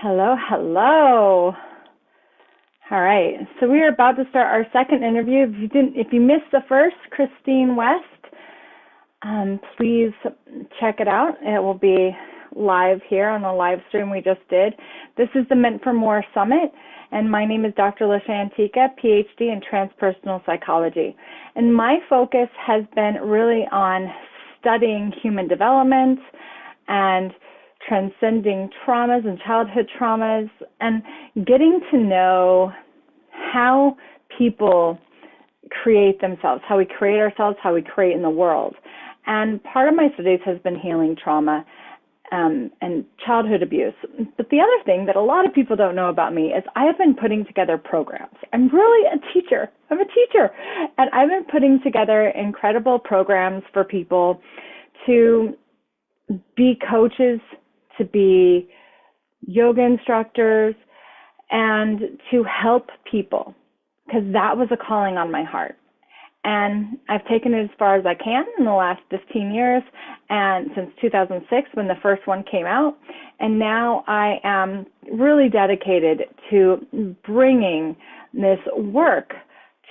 Hello, hello. All right, so we are about to start our second interview. If you missed the first, Christine West, please check it out. It will be live here on a live stream we just did. This is the Meant for More Summit, and my name is Dr. Lisha Antica, PhD in transpersonal psychology. And my focus has been really on studying human development and transcending traumas and childhood traumas and getting to know how people create themselves, how we create ourselves, how we create in the world. And part of my studies has been healing trauma and childhood abuse. But the other thing that a lot of people don't know about me is I have been putting together programs. I'm really a teacher. I'm a teacher. And I've been putting together incredible programs for people to be coaches, to be yoga instructors, and to help people, because that was a calling on my heart. And I've taken it as far as I can in the last 15 years, and since 2006 when the first one came out. And now I am really dedicated to bringing this work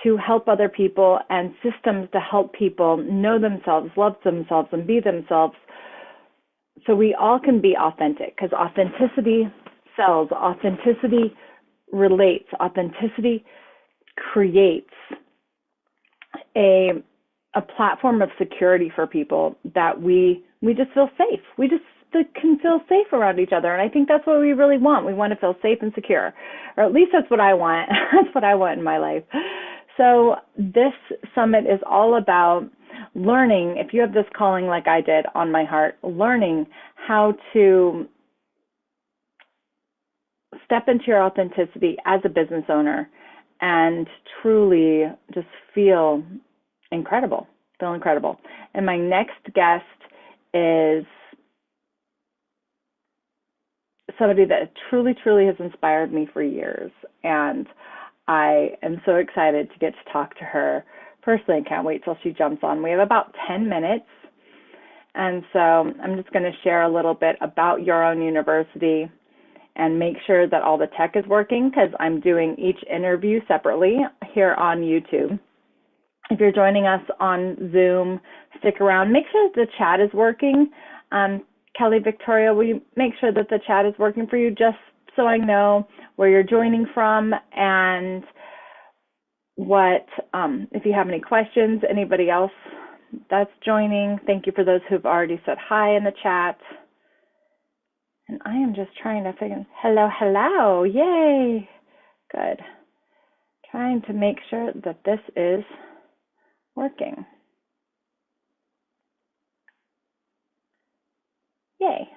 to help other people and systems to help people know themselves, love themselves, and be themselves, so we all can be authentic, because authenticity sells, authenticity relates, authenticity creates a platform of security for people that we just feel safe. We just can feel safe around each other. And I think that's what we really want. We want to feel safe and secure, or at least that's what I want. That's what I want in my life. So this summit is all about learning, if you have this calling like I did on my heart, learning how to step into your authenticity as a business owner and truly just feel incredible, And my next guest is somebody that truly, truly has inspired me for years. And I am so excited to get to talk to her personally. I can't wait till she jumps on. We have about 10 minutes. And so I'm just going to share a little bit about Your Own University and make sure that all the tech is working, because I'm doing each interview separately here on YouTube. If you're joining us on Zoom, stick around. Make sure the chat is working. Kelly Victoria, will you make sure that the chat is working for you, just so I know where you're joining from and what, if you have any questions, anybody else that's joining. Thank you for those who've already said hi in the chat. And I am just trying to figure, hello, yay, good. Trying to make sure that this is working. Yay.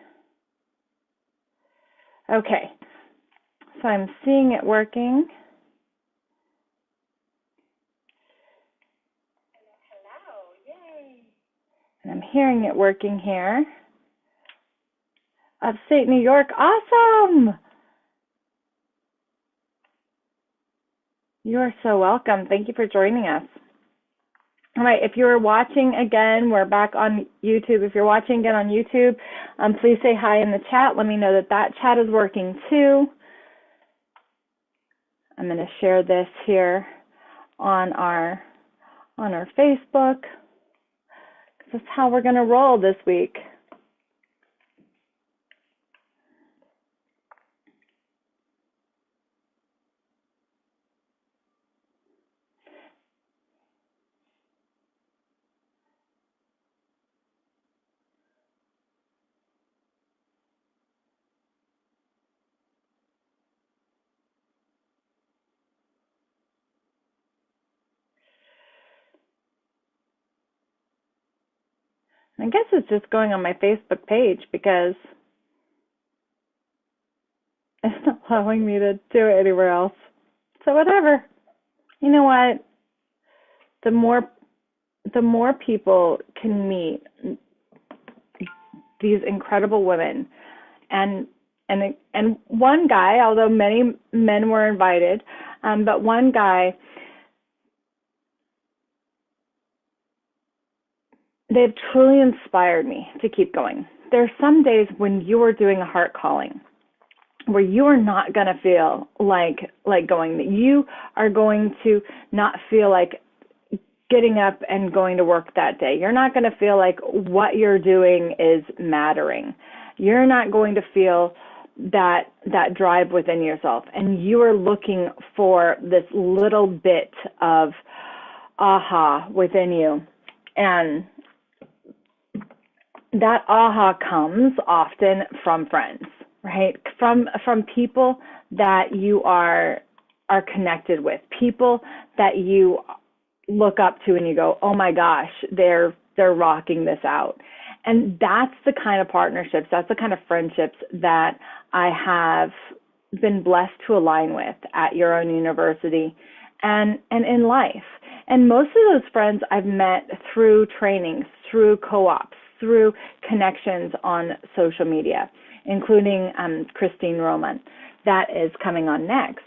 Okay, so I'm seeing it working. And I'm hearing it working here. Upstate New York, awesome! You are so welcome. Thank you for joining us. All right, if you're watching again, we're back on YouTube. If you're watching again on YouTube, please say hi in the chat. Let me know that that chat is working too. I'm going to share this here on our Facebook. This is how we're going to roll this week. I guess it's just going on my Facebook page because it's not allowing me to do it anywhere else. So whatever. You know what? The more people can meet these incredible women, and one guy, although many men were invited, but one guy, they've truly inspired me to keep going. There are some days when you are doing a heart calling where you are not going to feel like going. You are going to not feel like getting up and going to work that day. You're not going to feel like what you're doing is mattering. You're not going to feel that drive within yourself, and you are looking for this little bit of aha within you. And that aha comes often from friends, right? From people that you are connected with, people that you look up to and you go, oh my gosh, they're rocking this out. And that's the kind of partnerships, that's the kind of friendships that I have been blessed to align with at Your Own University and in life. And most of those friends I've met through trainings, through co-ops, through connections on social media, including Christine Roman, that is coming on next.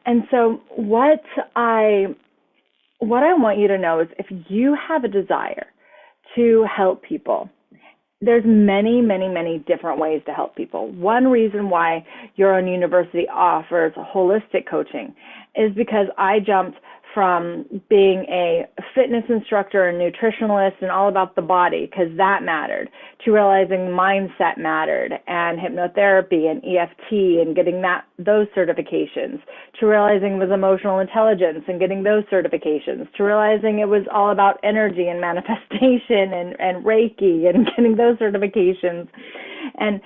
And so what I want you to know is, if you have a desire to help people, there's many, many, many different ways to help people. One reason why Your Own University offers holistic coaching is because I jumped from being a fitness instructor and nutritionalist and all about the body, because that mattered, to realizing mindset mattered, and hypnotherapy and EFT and getting those certifications, to realizing it was emotional intelligence and getting those certifications, to realizing it was all about energy and manifestation and Reiki and getting those certifications, and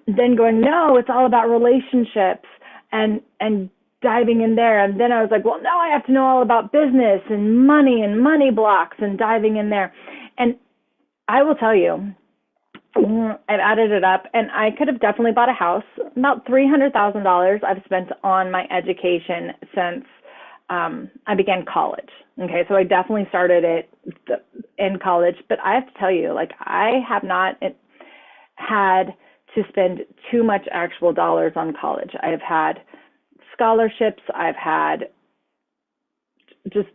then going, no, it's all about relationships and diving in there. And then I was like, well, now I have to know all about business and money blocks, and diving in there. And I will tell you, I've added it up, and I could have definitely bought a house. About $300,000 I've spent on my education since I began college. Okay, so I definitely started it in college, but I have to tell you, like, I have not had to spend too much actual dollars on college. I have had scholarships. I've had just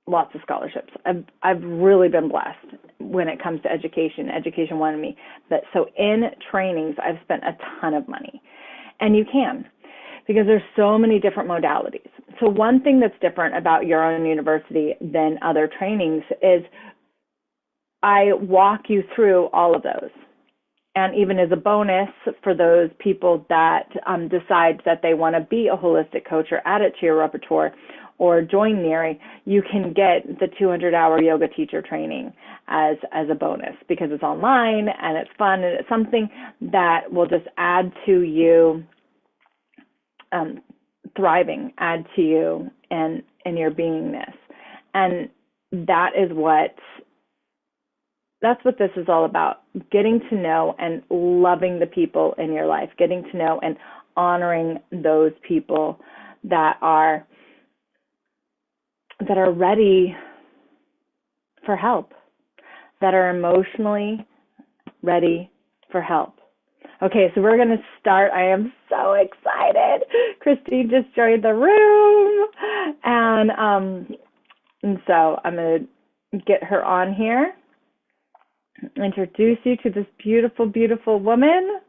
lots of scholarships. I've really been blessed when it comes to education. Education wanted me. But so in trainings, I've spent a ton of money. And you can, because there's so many different modalities. So one thing that's different about Your Own University than other trainings is I walk you through all of those. And even as a bonus for those people that decide that they want to be a holistic coach or add it to your repertoire or join NERI, you can get the 200-hour yoga teacher training as a bonus, because it's online and it's fun, and it's something that will just add to you thriving, add to you and your beingness. And that's what this is all about, getting to know and loving the people in your life, getting to know and honoring those people that are ready for help, that are emotionally ready for help. Okay, so we're going to start. I am so excited. Christine just joined the room, and so I'm going to get her on here. Introduce you to this beautiful, beautiful woman.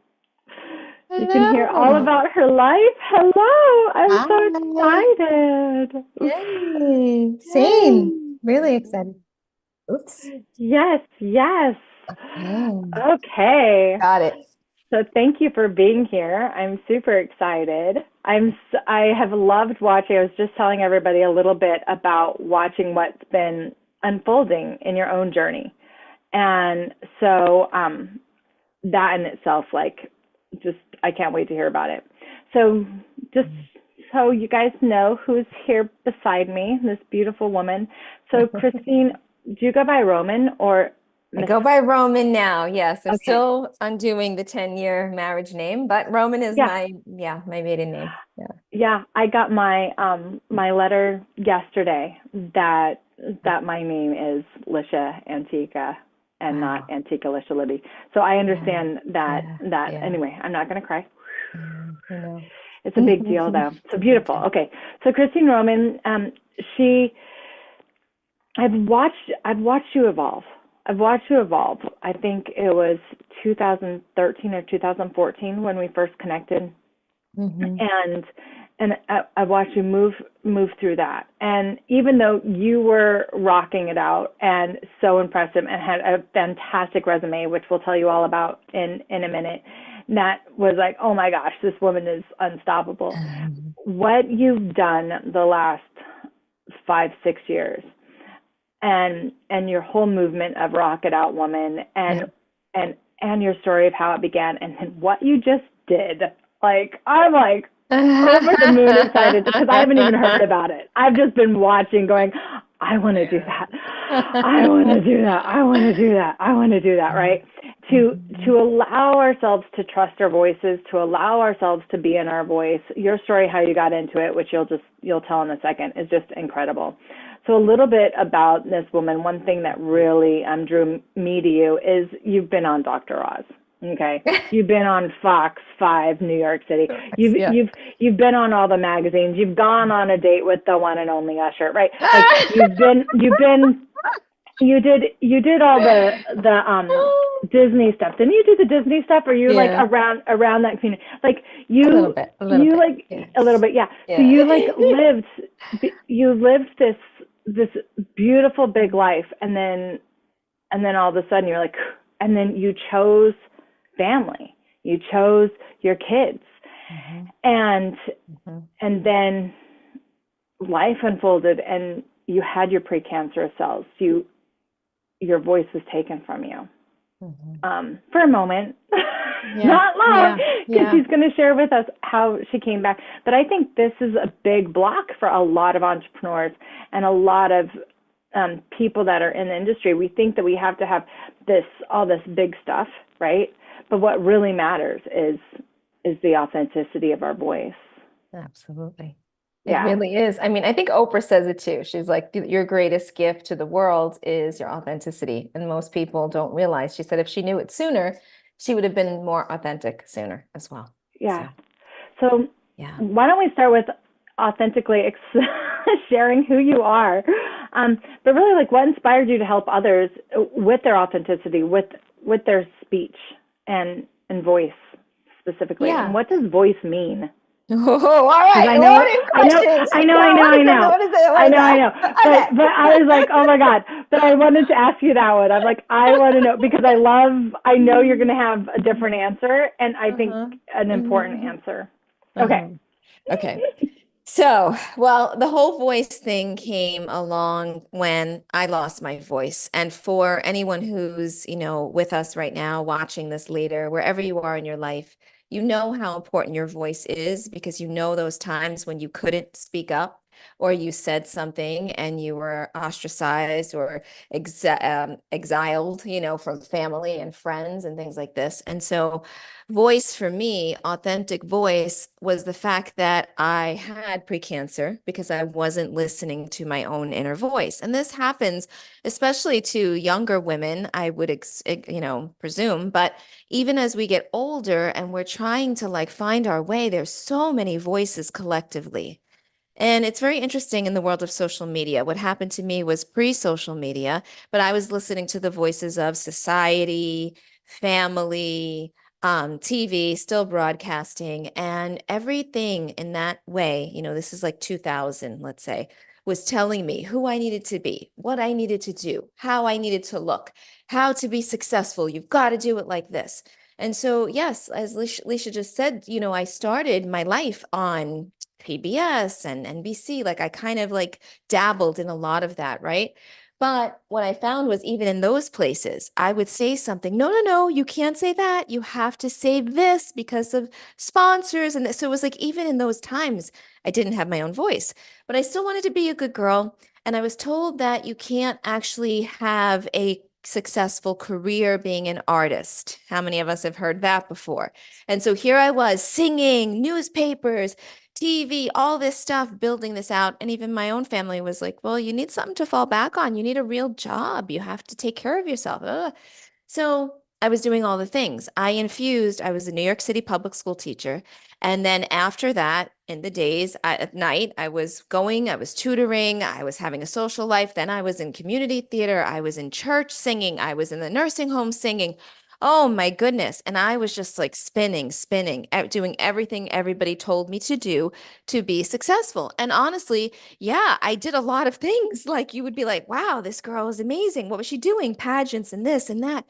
Hello. You can hear all about her life. Hello, I'm so excited. Yay. Same. Really excited. Oops. Yes. Okay. Got it. So thank you for being here. I'm super excited. I have loved watching. I was just telling everybody a little bit about watching what's been unfolding in your own journey. And so that in itself, I can't wait to hear about it. So just so you guys know who's here beside me, this beautiful woman. So Christine, do you go by Roman or? I go by Roman now. Yes, I'm still undoing the 10-year marriage name, but Roman is my maiden name. Yeah, I got my my letter yesterday that my name is Lisha Antica and not Antica Lisha Libby. So I understand that. Anyway, I'm not going to cry. It's a big deal though. So beautiful. Okay. So Christine Roman, I've watched you evolve. I've watched you evolve. I think it was 2013 or 2014 when we first connected, Hmm. and I watched you move through that. And even though you were rocking it out and so impressive and had a fantastic resume, which we'll tell you all about in a minute, that was like, oh my gosh, this woman is unstoppable. What you've done the last 5, 6 years, and your whole movement of Rock It Out Woman, Yeah. and your story of how it began, and then what you just did. Like, I'm like over the moon excited because I haven't even heard about it. I've just been watching, going, I want to do that. I want to do that. I want to do that. I want to do that. Right? To allow ourselves to trust our voices, to allow ourselves to be in our voice. Your story, how you got into it, which you'll tell in a second, is just incredible. So a little bit about this woman. One thing that really drew me to you is you've been on Dr. Oz. Okay, you've been on Fox 5, New York City. Yeah. You've been on all the magazines. You've gone on a date with the one and only Usher, right? Like you did all the Disney stuff. Didn't you do the Disney stuff? Or you like Yeah. around that community? Like A little bit, a little bit. like a little Yes. bit, yeah. So Yeah. you like lived this beautiful big life, and then all of a sudden you're like, and then you chose family. You chose your kids, Hmm. and Hmm. and then life unfolded, and you had your precancerous cells. Your voice was taken from you for a moment, Yeah. not long, Yeah. because Yeah. she's going to share with us how she came back. But I think this is a big block for a lot of entrepreneurs and a lot of people that are in the industry. We think that we have to have all this big stuff, right? But what really matters is the authenticity of our voice. Absolutely. It Yeah. really is. I mean, I think Oprah says it too. She's like, your greatest gift to the world is your authenticity. And most people don't realize. She said if she knew it sooner, she would have been more authentic sooner as well. Yeah. So, So yeah. why don't we start with authentically sharing who you are, but really, like, what inspired you to help others with their authenticity, with their speech and voice specifically, and Yeah. what does voice mean? Oh, all Because right. Loaded questions. I know, Yeah, I know, what I is it? know, What is it? What I is know, I that? know. Okay. But I was like, oh my God. But I wanted to ask you that one. I'm like, I want to know, because I know you're going to have a different answer, and I think Uh-huh. an important Mhm. answer. Uh-huh. Okay. Okay. So, well, the whole voice thing came along when I lost my voice. And for anyone who's, with us right now, watching this later, wherever you are in your life, you know how important your voice is, because you know those times when you couldn't speak up, or you said something and you were ostracized or exiled, from family and friends and things like this. And so voice for me, authentic voice, was the fact that I had precancer because I wasn't listening to my own inner voice. And this happens especially to younger women, I would, presume. But even as we get older and we're trying to like find our way, there's so many voices collectively. And it's very interesting in the world of social media. What happened to me was pre-social media, but I was listening to the voices of society, family, TV, still broadcasting, and everything in that way. This is like 2000, let's say, was telling me who I needed to be, what I needed to do, how I needed to look, how to be successful. You've got to do it like this. And so, yes, as Leisha just said, I started my life on PBS and NBC. Like I kind of like dabbled in a lot of that, right? But what I found was even in those places, I would say something, no, no, no, you can't say that. You have to say this because of sponsors. And so it was like, even in those times, I didn't have my own voice, but I still wanted to be a good girl. And I was told that you can't actually have a successful career being an artist. How many of us have heard that before? And so here I was singing, newspapers, TV, all this stuff, building this out. And even my own family was like, well, you need something to fall back on. You need a real job. You have to take care of yourself. Ugh. So I was doing all the things. I was a New York City public school teacher. And then after that, in the days. At night, I was tutoring, I was having a social life. Then I was in community theater, I was in church singing, I was in the nursing home singing. Oh my goodness. And I was just like spinning, doing everything everybody told me to do to be successful. And honestly, yeah, I did a lot of things. Like you would be like, wow, this girl is amazing. What was she doing? Pageants and this and that.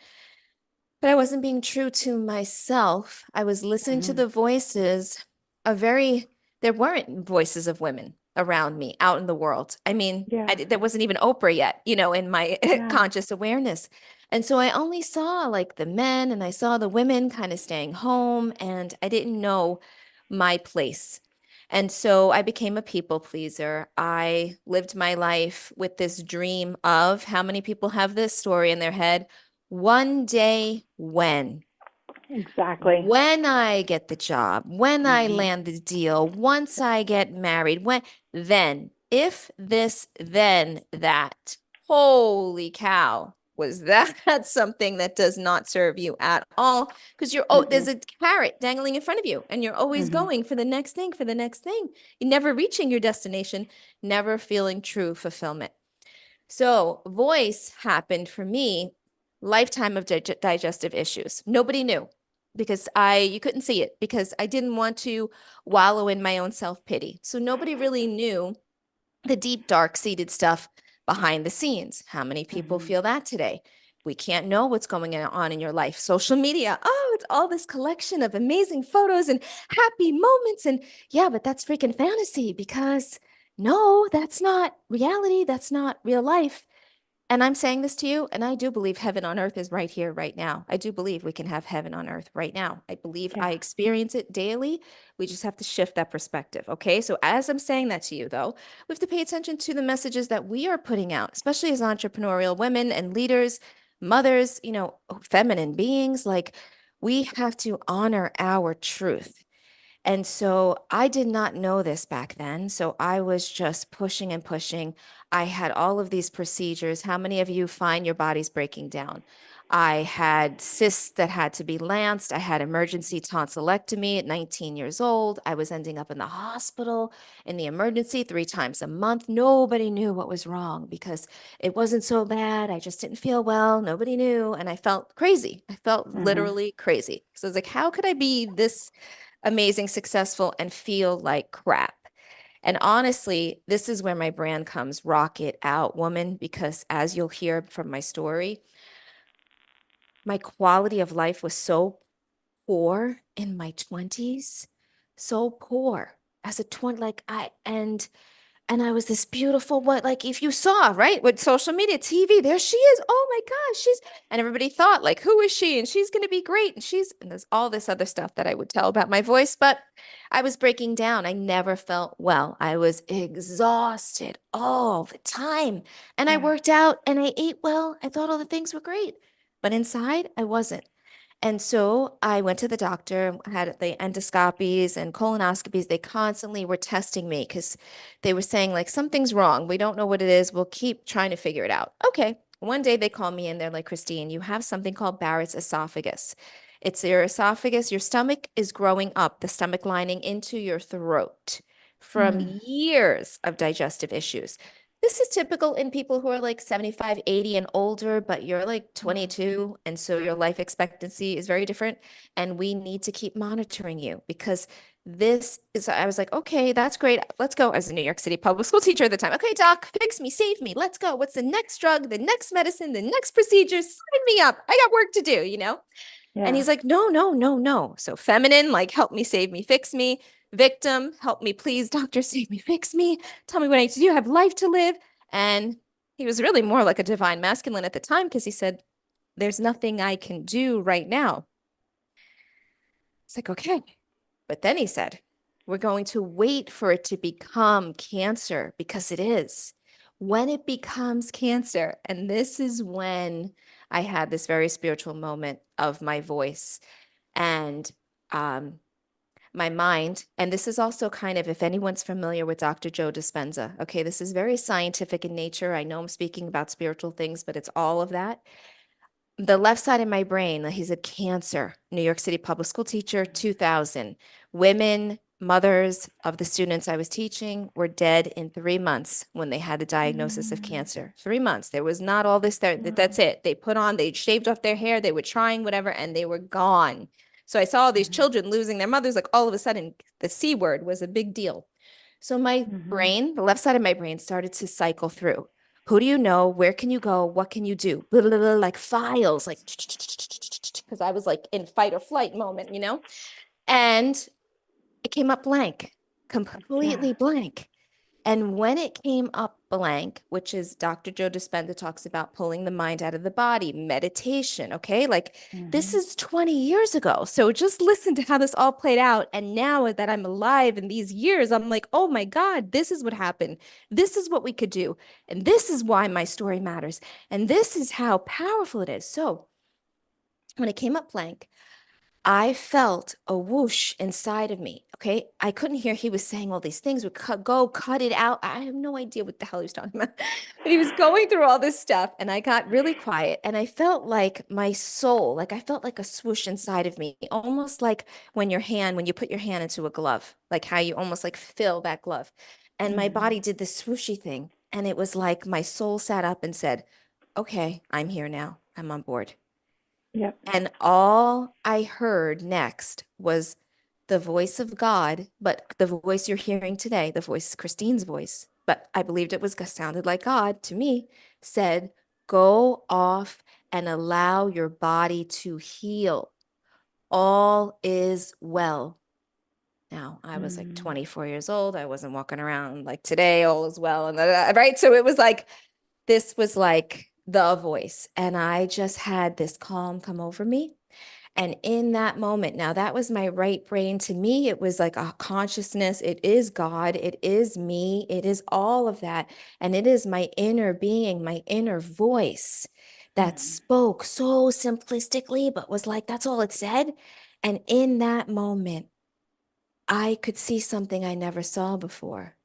But I wasn't being true to myself. I was listening to Mhm. the voices of there weren't voices of women around me out in the world. I mean, Yeah. there wasn't even Oprah yet, in my Yeah. conscious awareness. And so I only saw like the men and I saw the women kind of staying home, and I didn't know my place. And so I became a people pleaser. I lived my life with this dream of how many people have this story in their head. One day Exactly. when I get the job, when I Hmm. land the deal, once I get married, then, if this, then that. Holy cow. Was that something that does not serve you at all? Because there's Mm-mm. a carrot dangling in front of you, and you're always Hmm. going for the next thing, for the next thing. You're never reaching your destination, never feeling true fulfillment. So, voice happened for me, lifetime of digestive issues. Nobody knew because you couldn't see it because I didn't want to wallow in my own self-pity. So nobody really knew the deep, dark-seated stuff behind the scenes. How many people Hmm. feel that today? We can't know what's going on in your life. Social media, oh, it's all this collection of amazing photos and happy moments. And yeah, but that's freaking fantasy because no, that's not reality. That's not real life. And I'm saying this to you, and I do believe heaven on earth is right here, right now. I do believe we can have heaven on earth right now. I believe Yeah. I experience it daily. We just have to shift that perspective. Okay. So, as I'm saying that to you, though, we have to pay attention to the messages that we are putting out, especially as entrepreneurial women and leaders, mothers, feminine beings. Like, we have to honor our truth. And so I did not know this back then. So I was just pushing and pushing. I had all of these procedures. How many of you find your body's breaking down? I had cysts that had to be lanced. I had emergency tonsillectomy at 19 years old. I was ending up in the hospital in the emergency 3 times a month. Nobody knew what was wrong because it wasn't so bad. I just didn't feel well. Nobody knew. And I felt crazy. I felt Hmm. literally crazy. So I was like, how could I be this amazing, successful, and feel like crap? And honestly, this is where my brand comes, Rock It Out Woman, because as you'll hear from my story, my quality of life was so poor in my 20s, so poor as a 20, like and I was this beautiful, what, like if you saw, right, with social media, TV, there she is. Oh my gosh, and everybody thought, like, who is she? And she's going to be great. And there's all this other stuff that I would tell about my voice, but I was breaking down. I never felt well. I was exhausted all the time. And I Yeah. worked out and I ate well. I thought all the things were great, but inside I wasn't. And so I went to the doctor, had the endoscopies and colonoscopies. They constantly were testing me because they were saying, like, something's wrong. We don't know what it is. We'll keep trying to figure it out. Okay. One day they call me in. They're like, Christine, you have something called Barrett's esophagus. It's your esophagus. Your stomach is growing up, the stomach lining into your throat from Mm. years of digestive issues. This is typical in people who are like 75, 80 and older, but you're like Mm. 22. And so your life expectancy is very different. And we need to keep monitoring you because I was like, okay, that's great. Let's go. I was a New York City public school teacher at the time. Okay, doc, fix me, save me. Let's go. What's the next drug, the next medicine, the next procedure? Sign me up. I got work to do? And Yeah. he's like, no, no, no, no. So feminine, like, help me, save me, fix me. Victim, help me, please, doctor, save me, fix me. Tell me what I need to do. I have life to live. And he was really more like a divine masculine at the time because he said, there's nothing I can do right now. It's like, okay. But then he said, we're going to wait for it to become cancer because it is. When it becomes cancer, and this is when I had this very spiritual moment of my voice and um, my mind. And this is also kind of, if anyone's familiar with Dr. Joe Dispenza, okay, this is very scientific in nature. I know I'm speaking about spiritual things, but it's all of that. The left side of my brain, he's a cancer, New York City public school teacher, 2000. Women mothers of the students I was teaching were dead in 3 months when they had the diagnosis of Mm. cancer. 3 months. There was not all this there. That's Wow. it. They shaved off their hair, they were trying whatever, and they were gone. So I saw all these Mhm. children losing their mothers, like all of a sudden the C word was a big deal. So my Mhm. brain, the left side of my brain started to cycle through. Who do you know? Where can you go? What can you do? Blah, blah, blah, like files, like because I was like in fight or flight moment, you know? And it came up blank, Yeah. completely blank. And when it came up blank, which is Dr. Joe Dispenza talks about pulling the mind out of the body, meditation, okay? Like this Mhm. is 20 years ago. So just listen to how this all played out. And now that I'm alive in these years, I'm like, oh my God, this is what happened. This is what we could do. And this is why my story matters. And this is how powerful it is. So when it came up blank, I felt a whoosh inside of me. Okay. I couldn't hear. He was saying all these things would cut it out. I have no idea what the hell he was talking about. But he was going through all this stuff. And I got really quiet. And I felt like my soul, like I felt like a swoosh inside of me, almost like when you put your hand into a glove, like how you almost like fill that glove. And my Mhm. body did this swooshy thing. And it was like my soul sat up and said, okay, I'm here now. I'm on board. Yep. And all I heard next was the voice of God, but the voice you're hearing today, the voice, Christine's voice, but I believed it was sounded like God to me, said, go off and allow your body to heal. All is well. Now, I was like Mm. 24 years old. I wasn't walking around like today, all is well. And right. So it was like, this was like the voice. And I just had this calm come over me. And in that moment, now that was my right brain. To me, it was like a consciousness. It is God. It is me. It is all of that. And it is my inner being, my inner voice that Mhm. spoke so simplistically, but was like, that's all it said. And in that moment, I could see something I never saw before.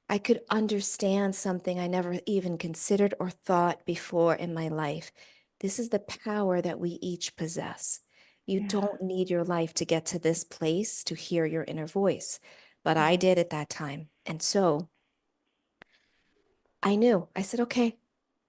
I could understand something I never even considered or thought before in my life. This is the power that we each possess. You Yeah. don't need your life to get to this place to hear your inner voice, but I Mhm. did at that time. And so I knew. I said, okay.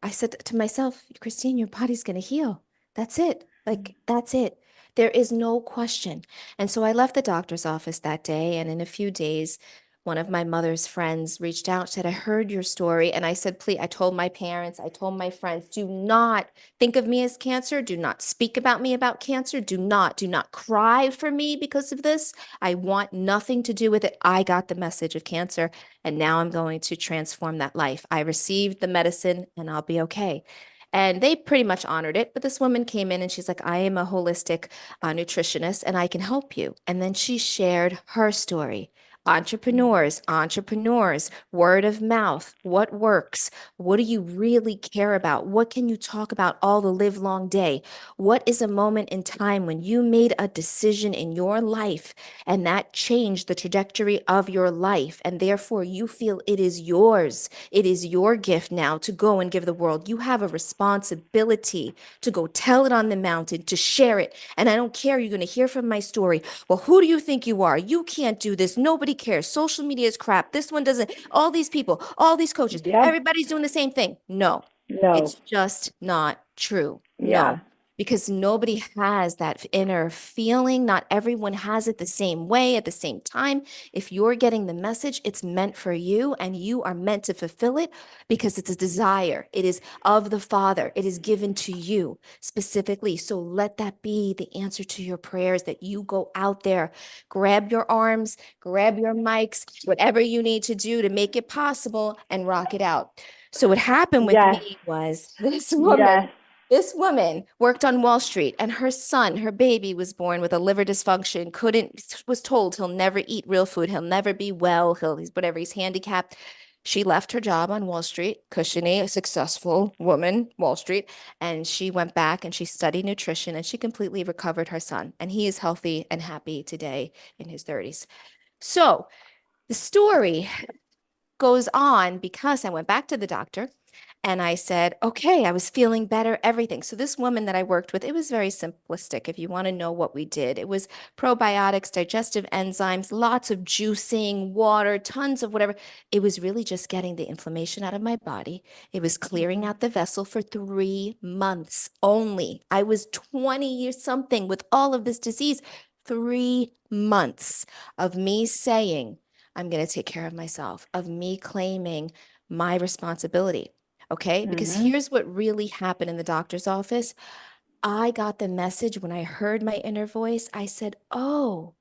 I said to myself, Christine, your body's going to heal. That's it. Like, that's it. There is no question. And so I left the doctor's office that day. And in a few days, one of my mother's friends reached out, said, I heard your story. And I said, please, I told my parents, I told my friends, do not think of me as cancer. Do not speak about me about cancer. Do not cry for me because of this. I want nothing to do with it. I got the message of cancer. And now I'm going to transform that life. I received the medicine and I'll be okay. And they pretty much honored it. But this woman came in and she's like, I am a holistic nutritionist and I can help you. And then she shared her story. Entrepreneurs, word of mouth, what works? What do you really care about? What can you talk about all the live long day? What is a moment in time when you made a decision in your life and that changed the trajectory of your life? And therefore, you feel it is yours. It is your gift now to go and give the world. You have a responsibility to go tell it on the mountain, to share it. And I don't care. You're going to hear from my story. Well, who do you think you are? You can't do this. Nobody cares. Social media is crap. This one doesn't. All these people, all these coaches, Yep. everybody's doing the same thing. No, No. it's just not true. No, Yeah. because nobody has that inner feeling. Not everyone has it the same way at the same time. If you're getting the message, it's meant for you and you are meant to fulfill it because it's a desire. It is of the Father. It is given to you specifically. So let that be the answer to your prayers, that you go out there, grab your arms, grab your mics, whatever you need to do to make it possible and rock it out. So what happened with Yes. me was Yes. this woman worked on Wall Street and her son, her baby was born with a liver dysfunction, was told he'll never eat real food. He'll never be well. He's whatever, he's handicapped. She left her job on Wall Street, cushiony, a successful woman, Wall Street, and she went back and she studied nutrition and she completely recovered her son. And he is healthy and happy today in his 30s. So the story goes on because I went back to the doctor And I said, okay, I was feeling better, everything. So this woman that I worked with, it was very simplistic. If you want to know what we did, it was probiotics, digestive enzymes, lots of juicing, water, tons of whatever. It was really just getting the inflammation out of my body. It was clearing out the vessel for 3 months only. I was 20 years something with all of this disease. 3 months of me saying, I'm going to take care of myself, of me claiming my responsibility. Okay. Because Mm-hmm. here's what really happened in the doctor's office. I got the message when I heard my inner voice. I said, oh,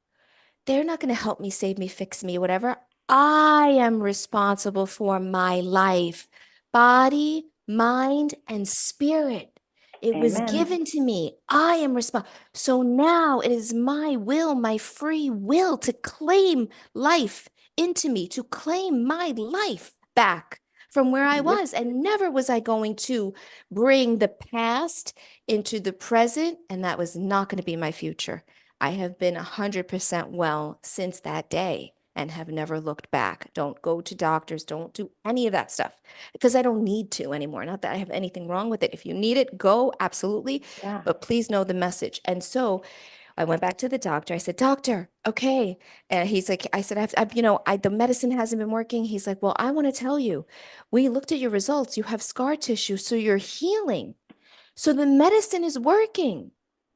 they're not going to help me, save me, fix me, whatever. I am responsible for my life, body, mind, and spirit. It was Amen. given to me. I am responsible. So now it is my will, my free will to claim life into me, to claim my life back from where I Yep. was. And never was I going to bring the past into the present. And that was not going to be my future. I have been 100% well since that day and have never looked back. Don't go to doctors. Don't do any of that stuff because I don't need to anymore. Not that I have anything wrong with it. If you need it, go, absolutely. Yeah. But please know the message. And so I went back to the doctor. I said, Doctor, okay. And he's like, I said, the medicine hasn't been working. He's like, well, I want to tell you, we looked at your results. You have scar tissue, so you're healing. So the medicine is working.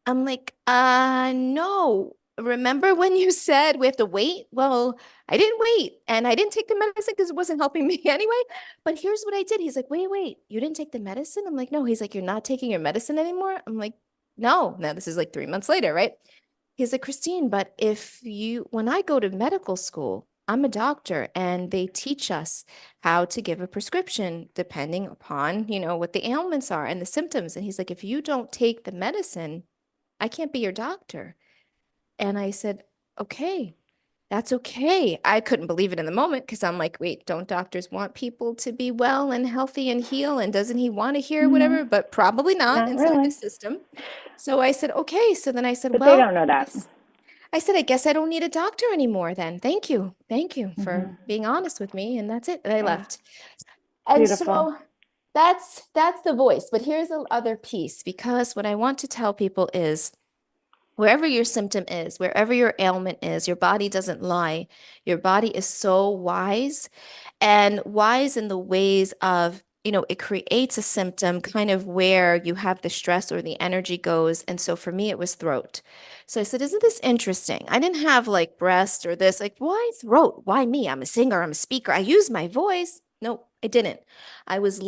I'm like, no. Remember when you said we have to wait? Well, I didn't wait and I didn't take the medicine because it wasn't helping me anyway. But here's what I did. He's like, wait, you didn't take the medicine? I'm like, no. He's like, you're not taking your medicine anymore? I'm like, no. Now this is like 3 months later, right? He's like, Christine, but when I go to medical school, I'm a doctor and they teach us how to give a prescription depending upon, what the ailments are and the symptoms. And he's like, if you don't take the medicine, I can't be your doctor. And I said, okay, that's okay. I couldn't believe it in the moment because I'm like, wait, don't doctors want people to be well and healthy and heal? And doesn't he want to hear No, whatever? But probably not not inside the really. system. So I said, okay. So then I said, But they well, don't know that. I guess I don't need a doctor anymore then. Thank you. Thank you for Mm-hmm. being honest with me. And that's it. And I Yeah. left. And Beautiful. so that's the voice. But here's the other piece, because what I want to tell people is wherever your symptom is, wherever your ailment is, your body doesn't lie. Your body is so wise, and wise in the ways of, it creates a symptom kind of where you have the stress or the energy goes. And so for me, it was throat. So I said, isn't this interesting? I didn't have like breast or this, like, why throat? Why me? I'm a singer, I'm a speaker. I use my voice. No, I didn't. I was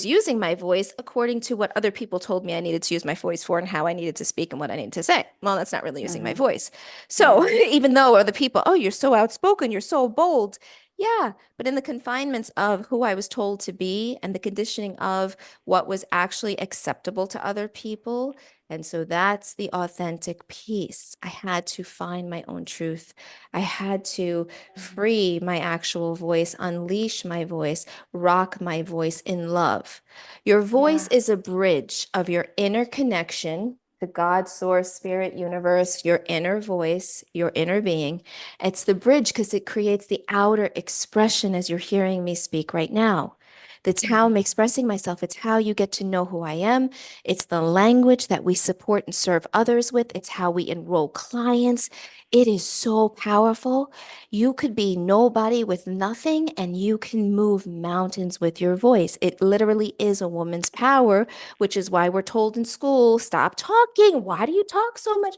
using my voice according to what other people told me I needed to use my voice for and how I needed to speak and what I needed to say. Well, that's not really using my Mm-hmm. voice. So Yeah. even though other people, oh, you're so outspoken, you're so bold. Yeah, but in the confinements of who I was told to be and the conditioning of what was actually acceptable to other people. And so that's the authentic piece. I had to find my own truth. I had to free my actual voice, unleash my voice, rock my voice in love. Your voice Yeah. is a bridge of your inner connection to God, source, spirit, universe, your inner voice, your inner being. It's the bridge because it creates the outer expression as you're hearing me speak right now. That's how I'm expressing myself. It's how you get to know who I am. It's the language that we support and serve others with. It's how we enroll clients. It is so powerful. You could be nobody with nothing and you can move mountains with your voice. It literally is a woman's power, which is why we're told in school, stop talking. Why do you talk so much?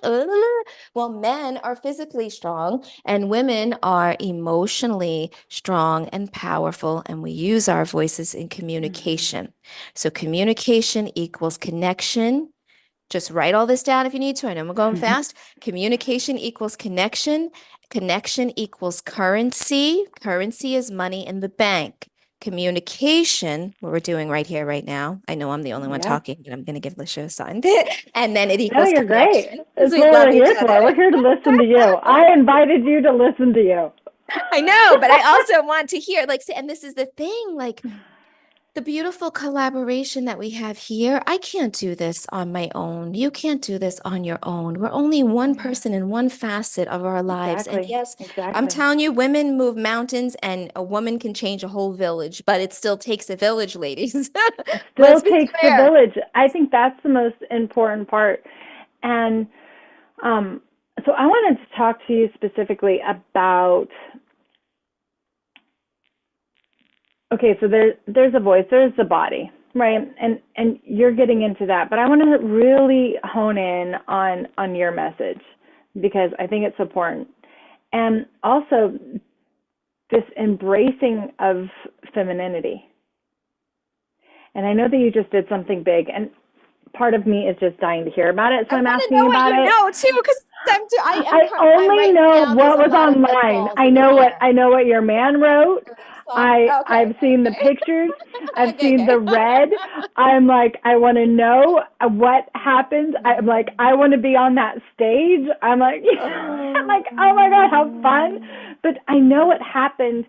Well, men are physically strong and women are emotionally strong and powerful, and we use our voices in Mm-hmm. communication. So communication equals connection. Just write all this down if you need to. I know I'm going fast. Communication equals connection. Connection equals currency. Currency is money in the bank. Communication, what we're doing right here, right now. I know I'm the only one Yep. talking, but I'm going to give Lisha a sign. And then it No, equals you're great. connection because It's we what love we're each here for. other. We're here to listen to you. I invited you to listen to you. I know, but I also want to hear, like, and this is the thing, like, the beautiful collaboration that we have here. I can't do this on my own. You can't do this on your own. We're only one Yeah, person in one facet of our lives. And exactly. yes, I'm Exactly. telling you, women move mountains and a woman can change a whole village, but it still takes a village, ladies. It still Let's be takes a clear. village. I think that's the most important part. And um, so I wanted to talk to you specifically about, okay, so there's a voice, there's the body, right? And you're getting into that, but I want to really hone in on your message because I think it's important. And also this embracing of femininity. And I know that you just did something big, and part of me is just dying to hear about it, so I I'm want to asking know what about you it. know too, because I I'm only right know now. There's what a was lot of online. footballs in the air. I know what your man wrote. Okay, I've seen the okay, pictures. I've okay, seen the okay. red. I'm like, I want to know what happened. I'm like, I want to be on that stage. I'm like, I'm Oh, like, oh my god, how fun! But I know it happened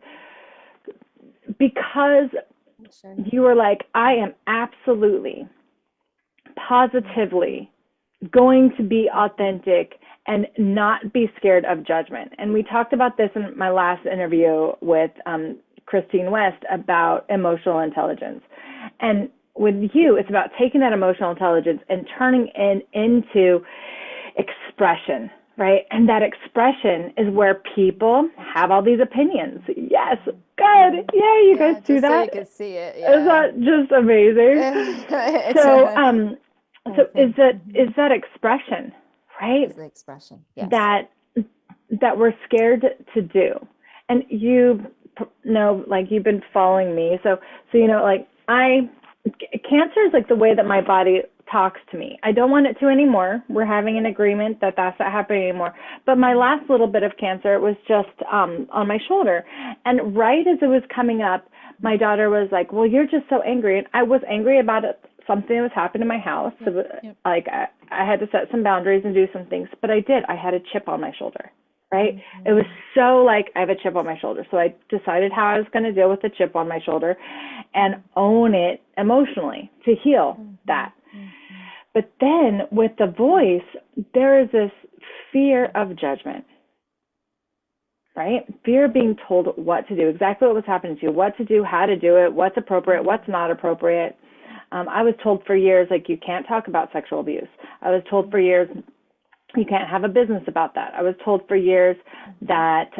because sure. you were like, I am absolutely, positively going to be authentic and not be scared of judgment. And we talked about this in my last interview with Christine West about emotional intelligence. And with you, it's about taking that emotional intelligence and turning it into expression, right? And that expression is where people have all these opinions. Yes, good. Yeah, you guys Yeah, see just so you that? could see it. Is Yeah. that just amazing? It's So, a so whole thing. is that expression, right? Is the expression. Yes. That we're scared to do, and you know, like you've been following me, so you know, like cancer is like the way that my body talks to me. I don't want it to anymore. We're having an agreement that that's not happening anymore. But my last little bit of cancer was just on my shoulder, and right as it was coming up, my daughter was like, "Well, you're just so angry," and I was angry about it. Something that was happening in my house. Yep. So, Yep. like I had to set some boundaries and do some things, but I did. I had a chip on my shoulder, right? It was so like I have a chip on my shoulder. So I decided how I was going to deal with the chip on my shoulder and own it emotionally to heal that. But then with the voice, there is this fear of judgment, right? Fear of being told what to do, exactly what was happening to you, what to do, how to do it, what's appropriate, what's not appropriate. I was told for years, like, you can't talk about sexual abuse. I was told for years, you can't have a business about that. I was told for years that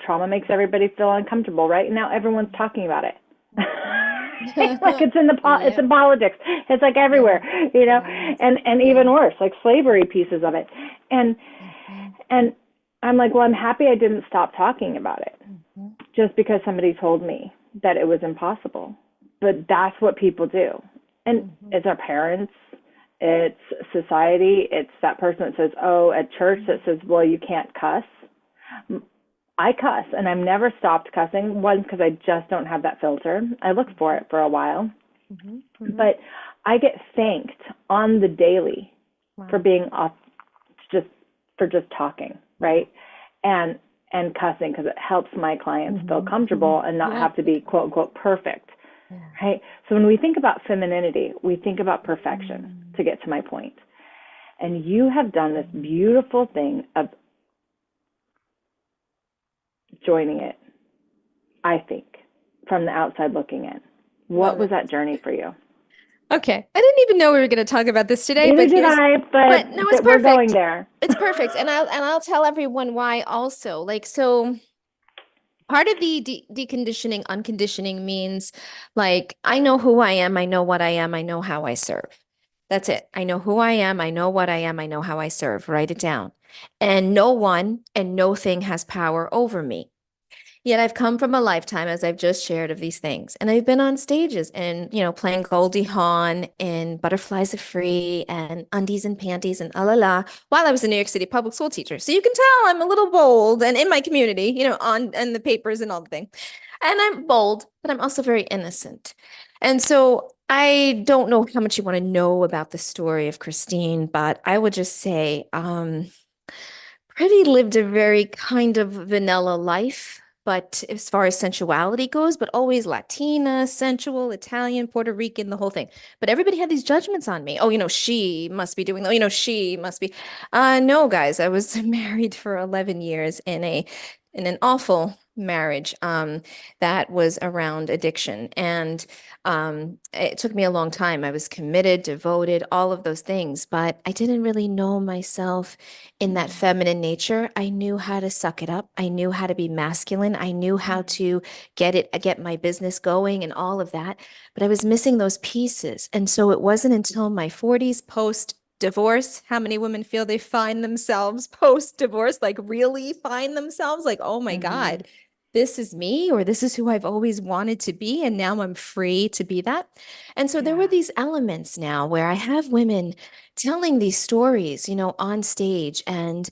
trauma makes everybody feel uncomfortable, right? And now everyone's talking about it. Like it's in Yep. politics. It's like Yeah. everywhere, you know, It is. and even Yeah. worse, like slavery pieces of it. And Mhm. and I'm like, well, I'm happy I didn't stop talking about it Mhm. just because somebody told me that it was impossible. But that's what people do. And Mhm. it's our parents, it's society, it's that person that says, oh, at church that says, well, you can't cuss. I cuss and I've never stopped cussing. One, because I just don't have that filter. I looked for it for a while, Mhm. Mhm. but I get thanked on the daily for Wow. being off, just for just talking, right? And cussing because it helps my clients feel comfortable and not Yeah. have to be quote unquote perfect, Yeah. right? So when we think about femininity, we think about perfection, to get to my point. And you have done this beautiful thing of joining it, I think, from the outside looking in. What Love was it. that journey for you? Okay. I didn't even know we were going to talk about this today, Neither but did here's, I, but no, it's but we're going perfect. there. It's perfect. And I'll tell everyone why also. Like, so part of the deconditioning, unconditioning means like, I know who I am, I know what I am, I know how I serve. That's it. I know who I am, I know what I am, I know how I serve. Write it down. And no one and no thing has power over me. Yet I've come from a lifetime, as I've just shared, of these things. And I've been on stages and, playing Goldie Hawn in Butterflies Are Free and Undies and Panties and la la la while I was a New York City public school teacher. So you can tell I'm a little bold and in my community, on and the papers and all the thing. And I'm bold, but I'm also very innocent. And so I don't know how much you want to know about the story of Christine, but I would just say, Pretty lived a very kind of vanilla life. but as far as sensuality goes, but always Latina, sensual, Italian, Puerto Rican, the whole thing. But everybody had these judgments on me. Oh, she must be doing, she must be. No, guys, I was married for 11 years in an awful marriage that was around addiction. And it took me a long time. I was committed, devoted, all of those things, but I didn't really know myself in that feminine nature. I knew how to suck it up. I knew how to be masculine. I knew how to get my business going and all of that, but I was missing those pieces. And so it wasn't until my 40s post divorce. How many women feel they find themselves post divorce, like really find themselves like, oh my Mm-hmm. God, this is me, or this is who I've always wanted to be. And now I'm free to be that. And so there were Yeah. these elements now where I have women telling these stories, on stage. And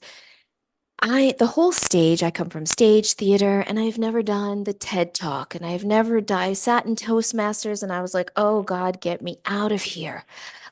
the whole stage, I come from stage theater and I've never done the TED Talk and I sat in Toastmasters and I was like, oh God, get me out of here.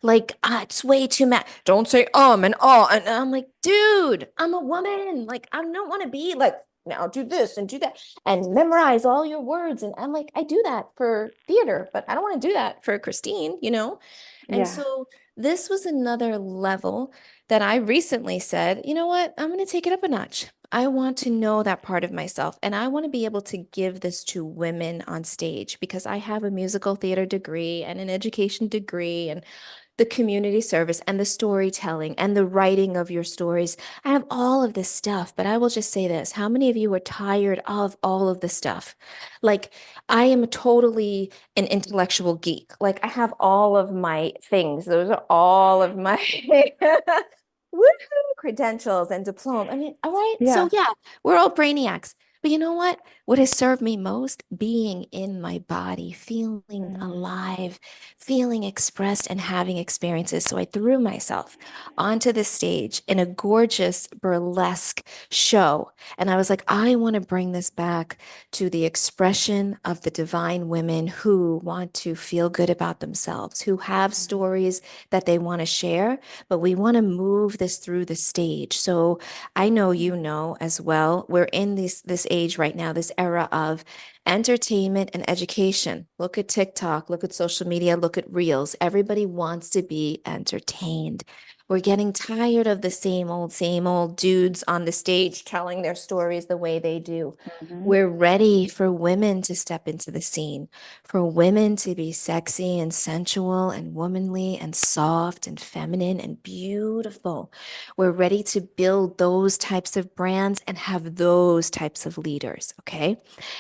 Like, it's way too much. Don't say and oh. And I'm like, dude, I'm a woman. Like, I don't want to be like, now do this and do that and memorize all your words. And I'm like, I do that for theater, but I don't want to do that for Christine. And Yeah. so this was another level that I recently said, you know what? I'm going to take it up a notch. I want to know that part of myself. And I want to be able to give this to women on stage because I have a musical theater degree and an education degree and the community service and the storytelling and the writing of your stories. I have all of this stuff, but I will just say this. How many of you are tired of all of the stuff? Like, I am totally an intellectual geek. Like, I have all of my things. Those are all of my woohoo credentials and diploma. I mean, all right. So Yeah. yeah, we're all brainiacs. But you know what? What has served me most? Being in my body, feeling Mm-hmm. alive, feeling expressed, and having experiences. So I threw myself onto the stage in a gorgeous burlesque show. And I was like, I want to bring this back to the expression of the divine women who want to feel good about themselves, who have stories that they want to share, but we want to move this through the stage. So I know you know as well, we're in this age right now, this era of entertainment and education. Look at TikTok, look at social media, look at Reels. Everybody wants to be entertained. We're getting tired of the same old dudes on the stage telling their stories the way they do. Mm-hmm. We're ready for women to step into the scene, for women to be sexy and sensual and womanly and soft and feminine and beautiful. We're ready to build those types of brands and have those types of leaders. Okay.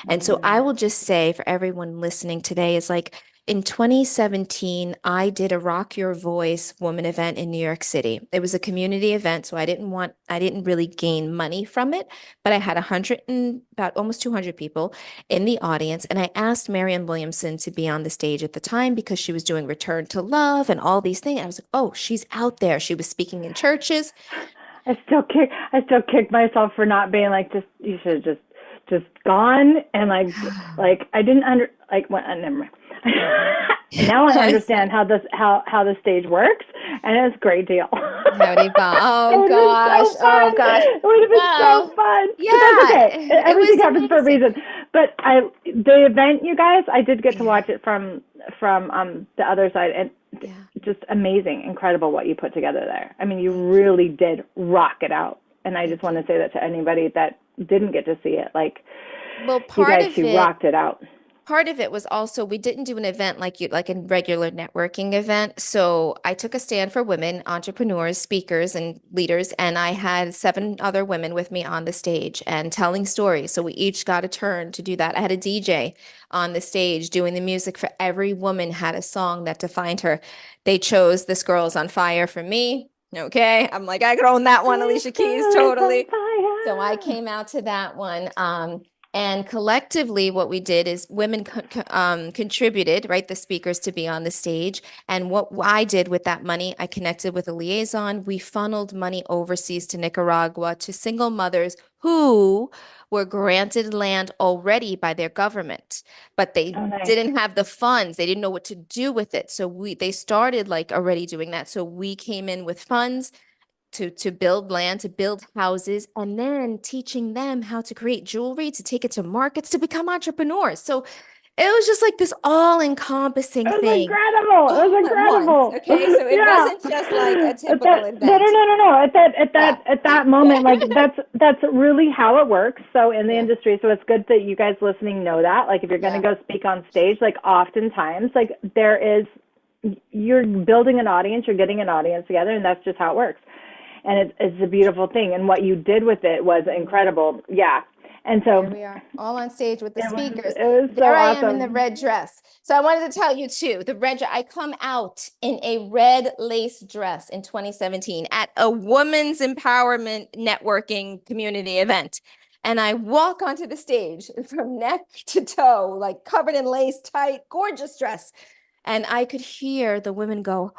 And so I Mm-hmm. will just say for everyone listening today is like, in 2017, I did a Rock Your Voice woman event in New York City. It was a community event, so I didn't really gain money from it, but I had 100 and about almost 200 people in the audience. And I asked Marianne Williamson to be on the stage at the time because she was doing Return to Love and all these things. I was like, oh, she's out there. She was speaking in churches. I still kick myself for not being like, just you should have just gone and like I didn't never mind. Now I understand how the stage works, and it's a great deal. Howdy, Bob. It Oh would have been gosh. so Oh fun. gosh. It would have been so Well, fun. But that's yeah, okay. it Everything was happens for a amazing. reason. But the event, you guys, I did get to Yeah. watch it from the other side, and Yeah. just amazing, incredible what you put together there. I mean, you really did rock it out. And I just Thank want you. to say that to anybody that didn't get to see it. Like, Well, you guys, she rocked it out. part of it was also we didn't do an event like a regular networking event. So I took a stand for women entrepreneurs, speakers, and leaders, and I had 7 other women with me on the stage and telling stories. So we each got a turn to do that. I had a DJ on the stage doing the music for every woman had a song that defined her. They chose This Girl Is on Fire for me. Okay. I'm like, I could own that one, This Alicia Keys, girl is on totally. So I fire. came out to that one. And collectively, what we did is women contributed, right, the speakers to be on the stage. And what I did with that money, I connected with a liaison. We funneled money overseas to Nicaragua to single mothers who were granted land already by their government, but they Oh, nice. didn't have the funds. They didn't know what to do with it. So they started like already doing that. So we came in with funds to build land, to build houses, and then teaching them how to create jewelry, to take it to markets, to become entrepreneurs. So it was just like this all-encompassing It was thing incredible. It was all at once. incredible. Okay. So it Yeah. wasn't just like a At typical that, no, no, event. no, no, no. Yeah. At that moment, like that's really how it works. So in the Yeah. industry, so it's good that you guys listening know that. Like if you're going to Yeah. go speak on stage, like oftentimes, like there is, you're building an audience, you're getting an audience together, and that's just how it works. And it's a beautiful thing. And what you did with it was incredible. Yeah. And so Here we are, all on stage with the speakers. it was so There I am in the awesome. red dress. So I wanted to tell you too, the red dress, I come out in a red lace dress in 2017 at a women's empowerment networking community event. And I walk onto the stage from neck to toe, like covered in lace, tight, gorgeous dress. And I could hear the women go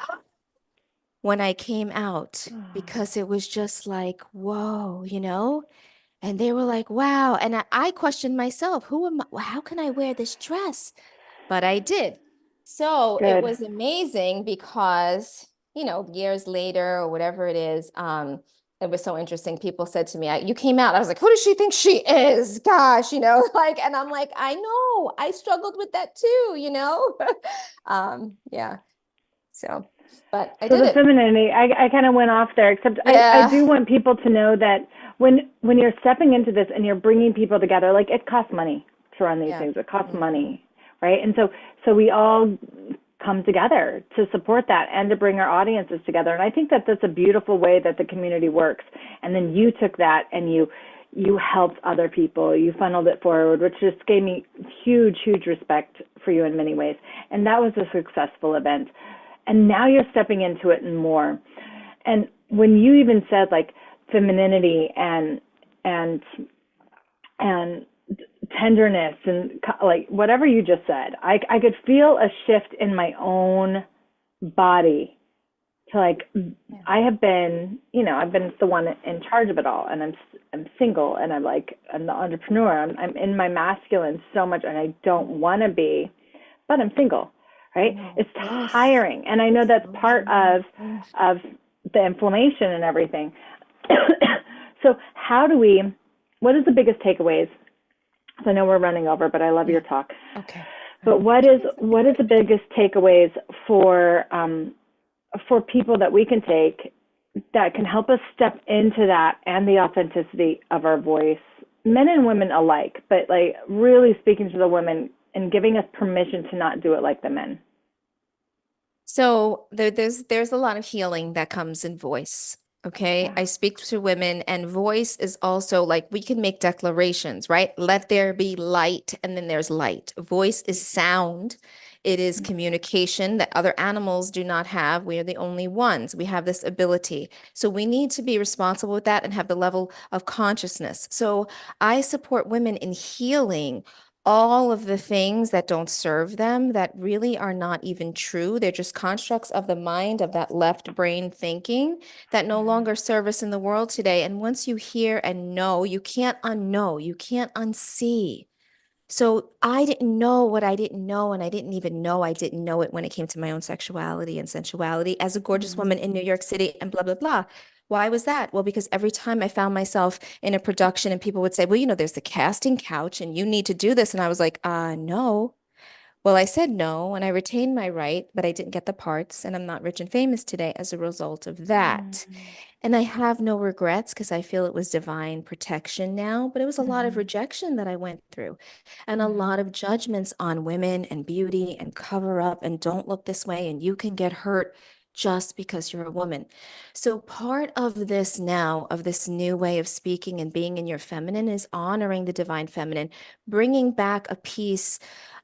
when I came out because it was just like, whoa, you know? And they were like, wow. And I questioned myself, who am I? How can I wear this dress? But I did. So it Good. was amazing because, years later or whatever it is, it was so interesting. People said to me, you came out. I was like, who does she think she is? Gosh, like, and I'm like, I know, I struggled with that too. Yeah. So, but I So did the it. femininity, I kind of went off there, except I Yeah. do want people to know that when you're stepping into this and you're bringing people together, like it costs money to run these Yeah. things. It costs money, right? And so we all come together to support that and to bring our audiences together. And I think that that's a beautiful way that the community works. And then you took that and you helped other people. You funneled it forward, which just gave me huge, huge respect for you in many ways. And that was a successful event. And now you're stepping into it and more. And when you even said like femininity and tenderness and like whatever you just said, I could feel a shift in my own body to like, I have been, I've been the one in charge of it all, and I'm single, and I'm the entrepreneur. I'm in my masculine so much, and I don't want to be, but I'm single, right? It's Yes. tiring, and I know that's part of the inflammation and everything. So what is the biggest takeaways? So I know we're running over, but I love your talk. Okay. But what is the biggest takeaways for people that we can take that can help us step into that and the authenticity of our voice, men and women alike, but like really speaking to the women and giving us permission to not do it like the men? So there's a lot of healing that comes in voice. Okay. Yeah. I speak to women, and voice is also like we can make declarations, right? Let there be light, and then there's light. Voice is sound. It is communication that other animals do not have. We are the only ones. We have this ability. So we need to be responsible with that and have the level of consciousness. So I support women in healing all of the things that don't serve them, that really are not even true. They're just constructs of the mind, of that left brain thinking that no longer serve us in the world today. And once you hear and know, you can't unknow, you can't unsee. So I didn't know what I didn't know, and I didn't even know I didn't know it when it came to my own sexuality and sensuality as a gorgeous woman in New York City and blah, blah, blah. Why was that? Well, because every time I found myself in a production and people would say, well, there's the casting couch and you need to do this. And I was like, no. Well, I said no, and I retained my right, but I didn't get the parts, and I'm not rich and famous today as a result of that. And I have no regrets because I feel it was divine protection now, but it was a lot of rejection that I went through and a lot of judgments on women and beauty and cover up and don't look this way and you can get hurt just because you're a woman. So part of this now, of this new way of speaking and being in your feminine, is honoring the divine feminine, bringing back a piece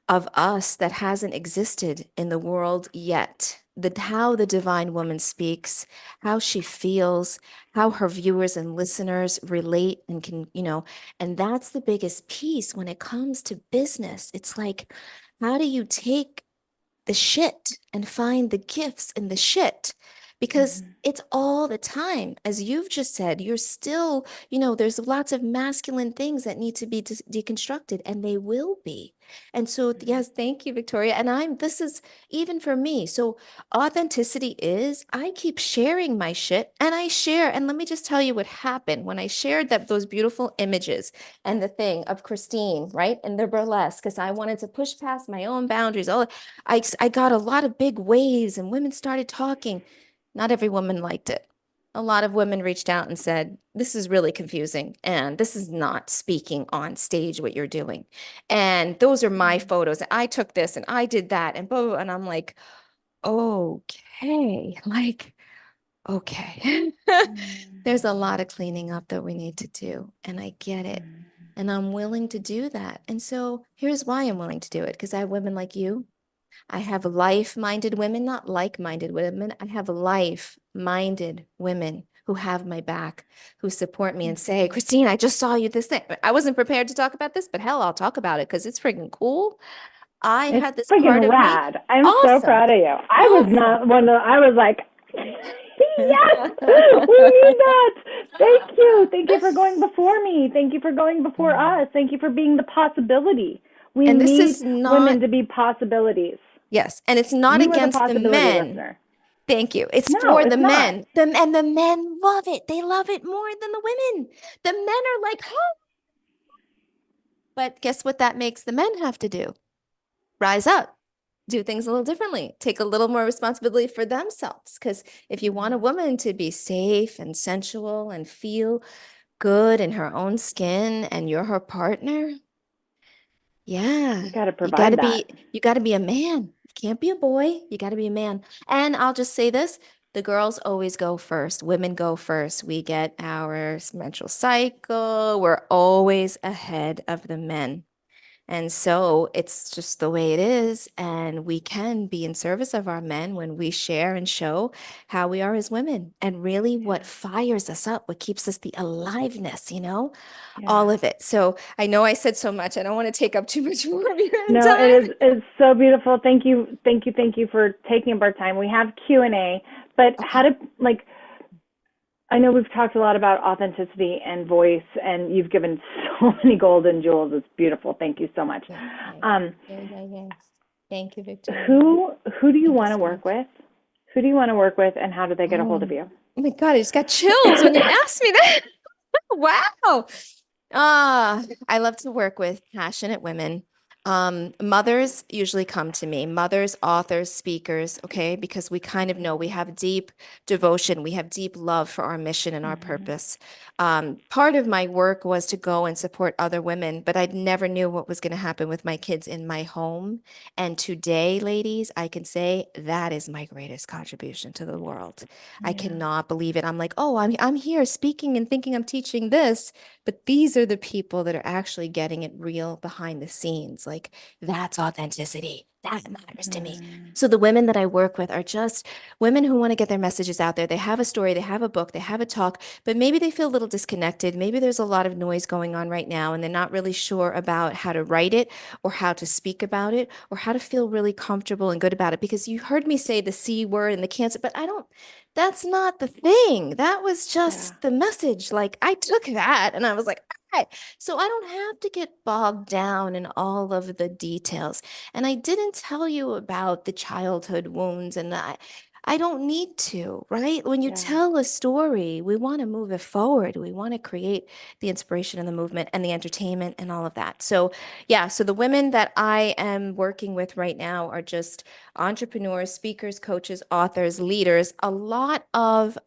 of us that hasn't existed in the world yet. How the divine woman speaks, how she feels, how her viewers and listeners relate and can, and that's the biggest piece when it comes to business. It's like, how do you take the shit and find the gifts in the shit? because it's all the time. As you've just said, you're still, there's lots of masculine things that need to be deconstructed, and they will be. And so, yes, thank you, Victoria. And this is even for me. So, authenticity is I keep sharing my shit, and I share. And let me just tell you what happened when I shared those beautiful images and the thing of Christine, right? And the burlesque, because I wanted to push past my own boundaries. I got a lot of big waves, and women started talking. Not every woman liked it. A lot of women reached out and said, this is really confusing, and this is not speaking on stage what you're doing. And those are my photos. I took this and I did that, and blah, blah, blah. And I'm like, okay, like, okay. There's a lot of cleaning up that we need to do, and I get it. And I'm willing to do that. And so here's why I'm willing to do it, because I have women like you. I have life-minded women, not like-minded women. I have life-minded women who have my back, who support me and say, Christine, I just saw you this thing. I wasn't prepared to talk about this, but hell, I'll talk about it because it's freaking cool. I It's had this part freaking of me. rad. I'm so Awesome. proud of you. I was not one of, I was like, yes, we need that. Thank you. Thank you for going before me. Thank you for going before us. Thank you for being the possibility. We And this need is not, women to be possibilities. yes, and it's not You are the against the possibility men. listener. Thank you. It's No, for it's the not. men. And the men love it. They love it more than the women. The men are like, oh. But guess what that makes the men have to do? Rise up, do things a little differently, take a little more responsibility for themselves. Because if you want a woman to be safe and sensual and feel good in her own skin and you're her partner, yeah, You got to provide that. you got to be a man. You can't be a boy. You got to be a man. And I'll just say this, the girls always go first. Women go first. We get our menstrual cycle. We're always ahead of the men. And so it's just the way it is. And we can be in service of our men when we share and show how we are as women. And really what fires us up, what keeps us the aliveness, all of it. So I know I said so much. I don't want to take up too much more of your No, time. it's so beautiful. Thank you for taking up our time. We have Q&A, but how to, like, I know we've talked a lot about authenticity and voice, and you've given so many golden jewels. It's beautiful. Thank you so much. Yeah. Thank you, Victoria. Who do you want to work with? Who do you want to work with, and how do they get a hold of you? Oh my God, I just got chills when you asked me that. Wow. I love to work with passionate women. Mothers usually come to me, mothers, authors, speakers, okay, because we kind of know we have deep devotion, we have deep love for our mission and our purpose. Part of my work was to go and support other women, but I never knew what was going to happen with my kids in my home. And today, ladies, I can say that is my greatest contribution to the world. I cannot believe it. I'm like, oh, I'm here speaking and thinking I'm teaching this, but these are the people that are actually getting it real behind the scenes. Like, that's authenticity. That matters to me. So the women that I work with are just women who want to get their messages out there. They have a story, they have a book, they have a talk, but maybe they feel a little disconnected. Maybe there's a lot of noise going on right now, and they're not really sure about how to write it or how to speak about it or how to feel really comfortable and good about it. Because you heard me say the C word and the cancer, but that's not the thing. That was just the message. Like, I took that and I was like, all right. So I don't have to get bogged down in all of the details. And I didn't tell you about the childhood wounds, and I don't need to, right? When you tell a story, we want to move it forward. We want to create the inspiration and the movement and the entertainment and all of that. So, yeah, so the women that I am working with right now are just entrepreneurs, speakers, coaches, authors, leaders, a lot of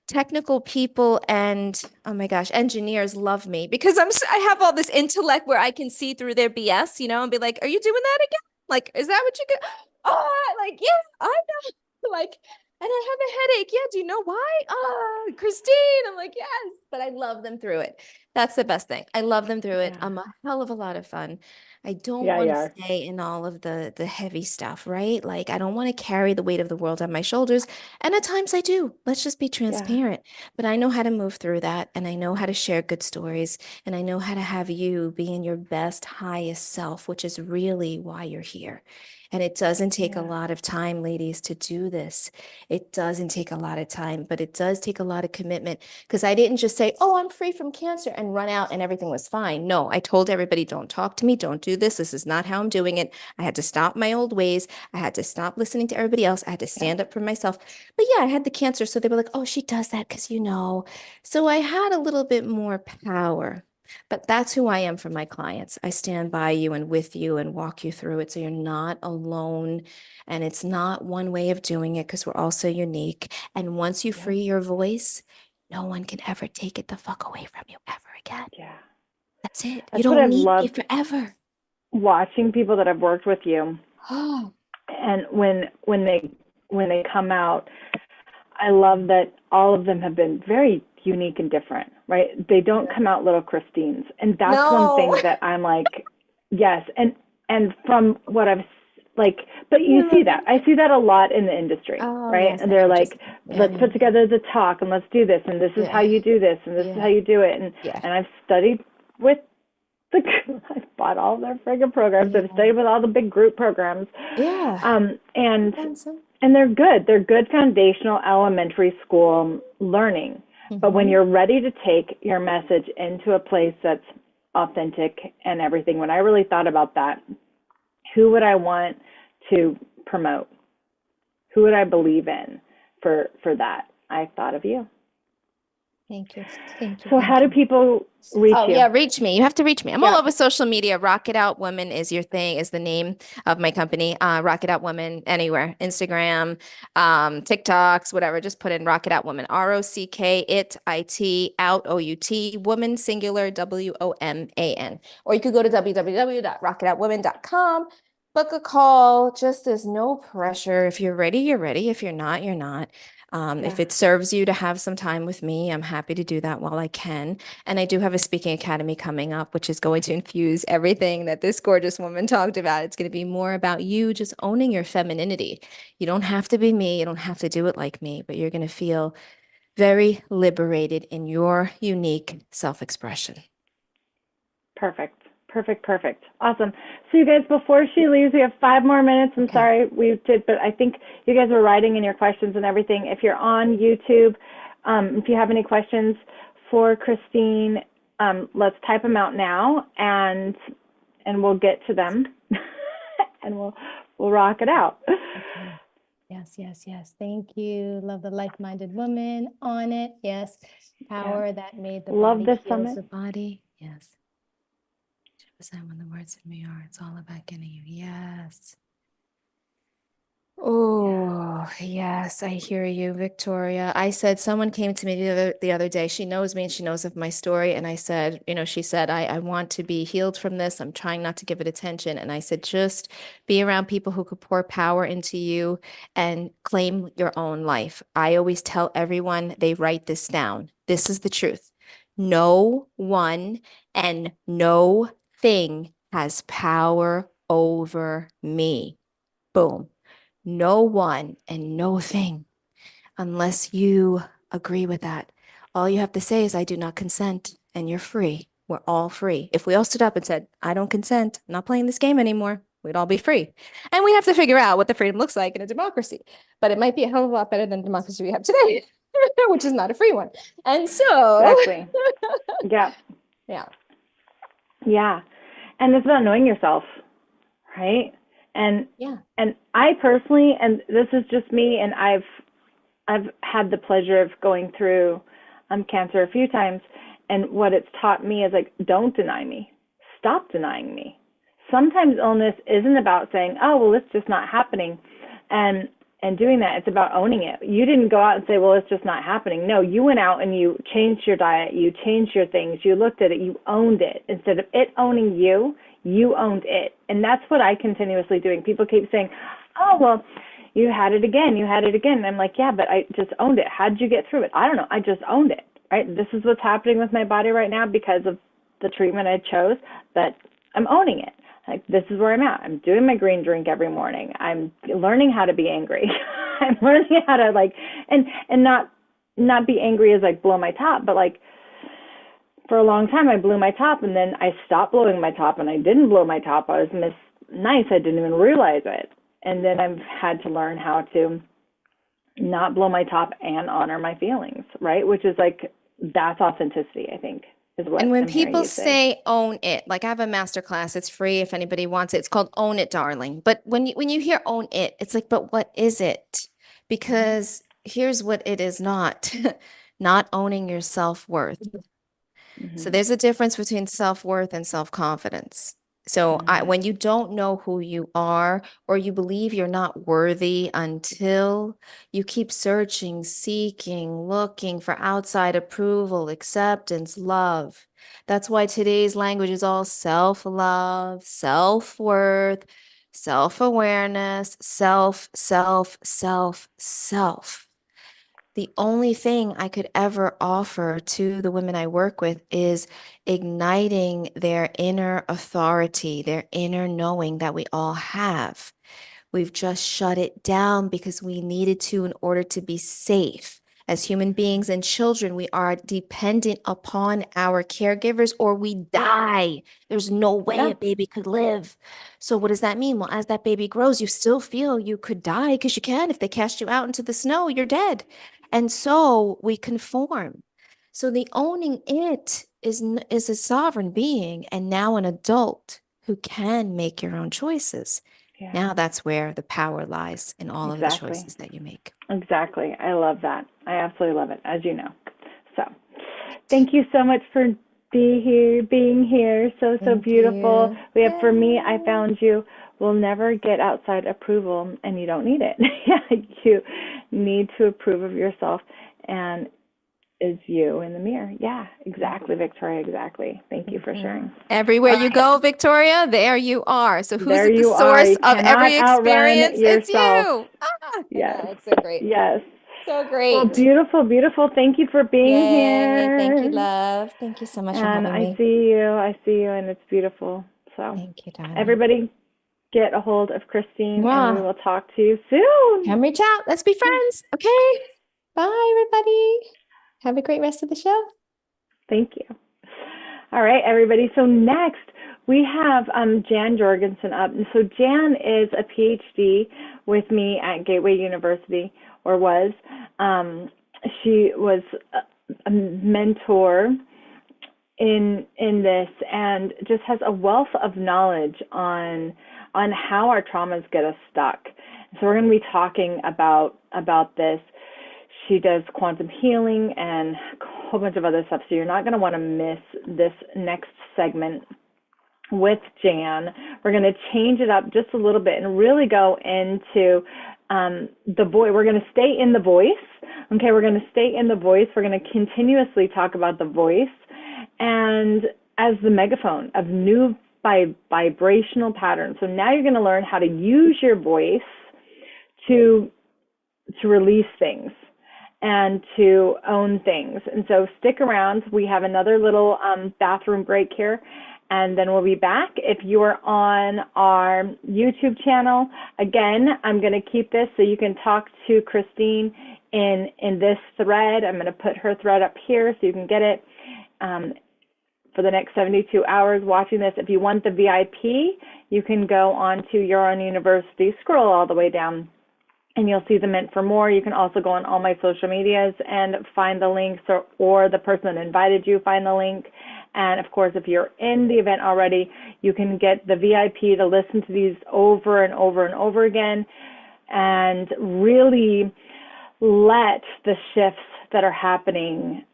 technical people, and oh my gosh, engineers love me because I have all this intellect where I can see through their BS, and be like, "Are you doing that again? Like, is that what you get?" Oh, like, yeah, I know. Like, and I have a headache. Yeah, do you know why? Christine. I'm like, yes. but I love them through it. That's the best thing. I love them through it. Yeah. I'm a hell of a lot of fun. I don't Yeah, want you to are. stay in all of the heavy stuff, right? Like I don't want to carry the weight of the world on my shoulders. And at times I do. Let's just be Yeah. transparent. But I know how to move through that and I know how to share good stories and I know how to have you be in your best, highest self, which is really why you're here. And it doesn't take a Yeah. lot of time, ladies, to do this. It doesn't take a lot of time, but it does take a lot of commitment because I didn't just say, oh, I'm free from cancer and run out and everything was fine. No, I told everybody, don't talk to me, don't do this. This is not how I'm doing it. I had to stop my old ways. I had to stop listening to everybody else. I had to Yeah. stand up for myself. But yeah, I had the cancer. So they were like, oh, she does that because you know. So I had a little bit more power. But that's who I am for my clients. I stand by you and with you and walk you through it so you're not alone. And it's not one way of doing it because we're all so unique. And once you Yep. free your voice, no one can ever take it the fuck away from you ever again. Yeah. That's it. You That's what don't I've need me loved forever. watching people that I've worked with you, Oh, and when they come out, I love that all of them have been very unique and different, right? They don't come out little Christines. And that's one no. thing that I'm like, yes. And from what I've like, but you see Yeah. that. I see that a lot in the industry, Oh, right? yes, And I they're know. like, Just, yeah, let's put together the talk and let's do this and this is how yeah, you do this and this is how yeah, you do it. yeah, And I've studied with the I've bought all their friggin' programs. I've yeah, studied with all the big group programs. yeah. And Handsome. they're good. They're good foundational elementary school learning. But when Mm-hmm. you're ready to take your message into a place that's authentic and everything, when I really thought about that, who would I want to promote? Who would I believe in for that? I thought of you. Thank you. Thank you. So how Thank do you. people reach Oh, you? yeah, reach me. You have to reach me. I'm all Yeah. over social media. Rock It Out Woman is your thing, is the name of my company. Rock It Out Woman anywhere. Instagram, TikToks, whatever. Just put in Rock It Out Woman. ROCK out OUT woman singular WOMAN. Or you could go to www.rockitoutwoman.com. Book a call. Just there's no pressure. If you're ready, you're ready. If you're not, you're not. If Yeah. it serves you to have some time with me, I'm happy to do that while I can. And I do have a speaking academy coming up, which is going to infuse everything that this gorgeous woman talked about. It's going to be more about you just owning your femininity. You don't have to be me. You don't have to do it like me, but you're going to feel very liberated in your unique self-expression. Perfect. Perfect. Perfect. Awesome. So you guys, before she leaves, we have 5 more minutes. I'm Okay. sorry we did, but I think you guys were writing in your questions and everything. If you're on YouTube, if you have any questions for Christine, let's type them out now and we'll get to them and we'll rock it out. Okay. Yes, yes, yes. Thank you. Love the like-minded woman on it. Yes. Yeah. Power that made the Love body this heals summit. the body. Yes. 2% when the words in me are. It's all about getting you. Yes. Yeah. Oh, yes, I hear you, Victoria. I said someone came to me the other day. She knows me and she knows of my story. And I said, she said, I want to be healed from this. I'm trying not to give it attention. And I said, just be around people who could pour power into you and claim your own life. I always tell everyone they write this down. This is the truth. No one and no thing has power over me. Boom. No one and no thing, unless you agree with that. All you have to say is, I do not consent, and you're free. We're all free. If we all stood up and said, I don't consent, I'm not playing this game anymore, we'd all be free. And we have to figure out what the freedom looks like in a democracy. But it might be a hell of a lot better than the democracy we have today, which is not a free one. And so, Exactly. Yeah. yeah. Yeah. And it's about knowing yourself, right? And Yeah. and I personally, and this is just me, and I've had the pleasure of going through cancer a few times, and what it's taught me is like, don't deny me, stop denying me. Sometimes illness isn't about saying, oh well, it's just not happening, and doing that. It's about owning it. You didn't go out and say, well, it's just not happening. No, you went out and you changed your diet, you changed your things, you looked at it, you owned it. Instead of it owning you, you owned it. And that's what I continuously doing. People keep saying, oh, well, you had it again. You had it again. And I'm like, yeah, but I just owned it. How did you get through it? I don't know. I just owned it. right? This is what's happening with my body right now because of the treatment I chose, but I'm owning it. Like, this is where I'm at. I'm doing my green drink every morning. I'm learning how to be angry. I'm learning how to like, and not be angry as like blow my top, but like for a long time I blew my top and then I stopped blowing my top and I didn't blow my top. I was nice. I didn't even realize it. And then I've had to learn how to not blow my top and honor my feelings, right? Which is like, that's authenticity, I think, is what And when I'm hearing people you say. say own it, like I have a master class, it's free if anybody wants it. It's called Own It, Darling. But when you hear own it, it's like, but what is it? Because here's what it is not. Not owning your self-worth. So Mm-hmm. there's a difference between self-worth and self-confidence. So Mm-hmm. when you don't know who you are, or you believe you're not worthy until you keep searching, seeking, looking for outside approval, acceptance, love. That's why today's language is all self-love, self-worth, self-awareness, self. The only thing I could ever offer to the women I work with is igniting their inner authority, their inner knowing that we all have. We've just shut it down because we needed to in order to be safe. As human beings and children, we are dependent upon our caregivers or we die. There's no way Yeah. a baby could live. So, what does that mean? Well, as that baby grows, you still feel you could die because you can. If they cast you out into the snow, you're dead. And so we conform. So, the owning it is a sovereign being and now an adult who can make your own choices. Yeah. Now that's where the power lies in all of the Exactly. choices that you make. Exactly. I love that. I absolutely love it, as you know. So thank you so much for being here. So Thank beautiful. you. We have, for me, I Yay. found you will never get outside approval and you don't need it. Yeah, you need to approve of yourself and is you in the mirror. Yeah, exactly, Victoria, exactly. Thank you for sharing. Everywhere All you right, go, Victoria, there you are. So who's there at the you are. source You of cannot every outrun experience? It's yourself. you. Ah, I Yes. know, it's so great. Yes. So Well, great. beautiful, beautiful. Thank you for being Yay. Thank you, here. love. Thank you so much for And having me. I see you, and it's beautiful. So, Thank you, darling. everybody, get a hold of Christine, and we Mwah. will talk to you soon. Come reach out. Let's be friends. Okay. Bye, everybody. Have a great rest of the show. Thank you. All right, everybody. So next we have Jan Jorgensen up. And so Jan is a PhD with me at Gateway University, or was. She was a mentor in this and just has a wealth of knowledge on how our traumas get us stuck. So we're going to be talking about this. She does quantum healing and a whole bunch of other stuff. So you're not going to want to miss this next segment with Jan. We're going to change it up just a little bit and really go into the voice. We're going to stay in the voice. Okay, we're going to stay in the voice. We're going to continuously talk about the voice and as the megaphone of new vibrational patterns. So now you're going to learn how to use your voice to release things and to own things. And so stick around. We have another little bathroom break here, and then we'll be back. If you're on our YouTube channel, again, I'm going to keep this so you can talk to Christine in this thread. I'm going to put her thread up here so you can get it for the next 72 hours watching this. If you want the VIP, you can go on to Your Own University, scroll all the way down, and you'll see the Meant for More. You can also go on all my social medias and find the links, or the person that invited you, find the link. And of course, if you're in the event already, you can get the VIP to listen to these over and over and over again and really let the shifts that are happening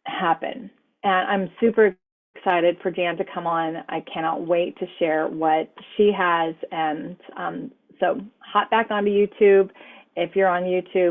happen. And I'm super excited for Jan to come on. I cannot wait to share what she has. And so hop back onto YouTube. If you're on YouTube,